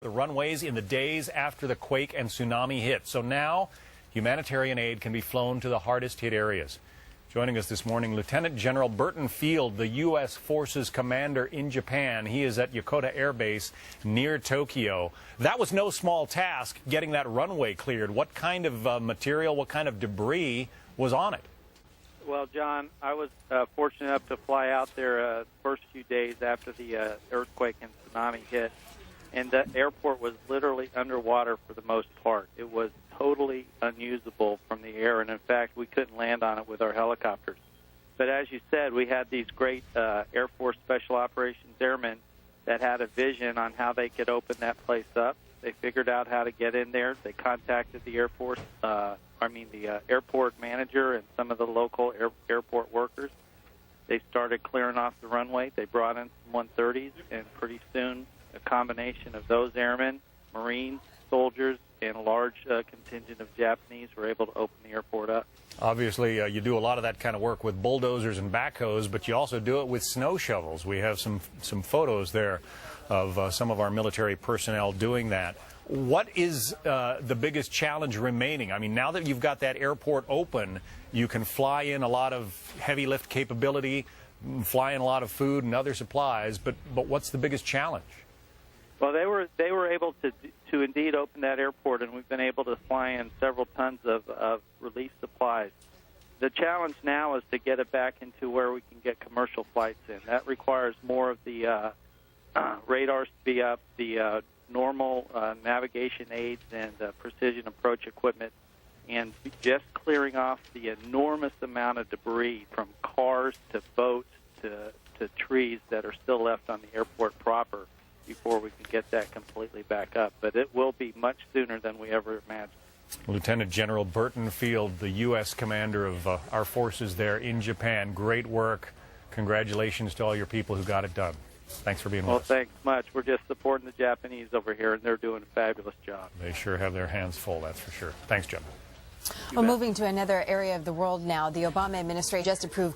The runways in the days after the quake and tsunami hit. So now humanitarian aid can be flown to the hardest hit areas. Joining us this morning, Lieutenant General Burton Field, the U.S. Forces commander in Japan. He is at Yokota Air Base near Tokyo. That was no small task, getting that runway cleared. What kind of material, what kind of debris was on it? Well, John, I was fortunate enough to fly out there the first few days after the earthquake and tsunami hit. And the airport was literally underwater for the most part. It was totally unusable from the air, and in fact, we couldn't land on it with our helicopters. But as you said, we had these great Air Force Special Operations airmen that had a vision on how they could open that place up. They figured out how to get in there. They contacted the the airport manager and some of the local airport workers. They started clearing off the runway. They brought in some 130s, and pretty soon a combination of those airmen, Marines, soldiers, and a large contingent of Japanese were able to open the airport up. Obviously, you do a lot of that kind of work with bulldozers and backhoes, but you also do it with snow shovels. We have some photos there of some of our military personnel doing that. What is the biggest challenge remaining? I mean, now that you've got that airport open, you can fly in a lot of heavy lift capability, fly in a lot of food and other supplies, but what's the biggest challenge? Well, they were able to indeed open that airport, and we've been able to fly in several tons of relief supplies. The challenge now is to get it back into where we can get commercial flights in. That requires more of the radars to be up, the normal navigation aids and precision approach equipment, and just clearing off the enormous amount of debris from cars to boats to trees that are still left on the airport proper before we can get that completely back up. But it will be much sooner than we ever imagined. Lieutenant General Burton Field, the U.S. commander of our forces there in Japan. Great work. Congratulations to all your people who got it done. Thanks for being with us. Well, thanks much. We're just supporting the Japanese over here, and they're doing a fabulous job. They sure have their hands full, that's for sure. Thanks, Jim. Well, moving to another area of the world now, the Obama administration just approved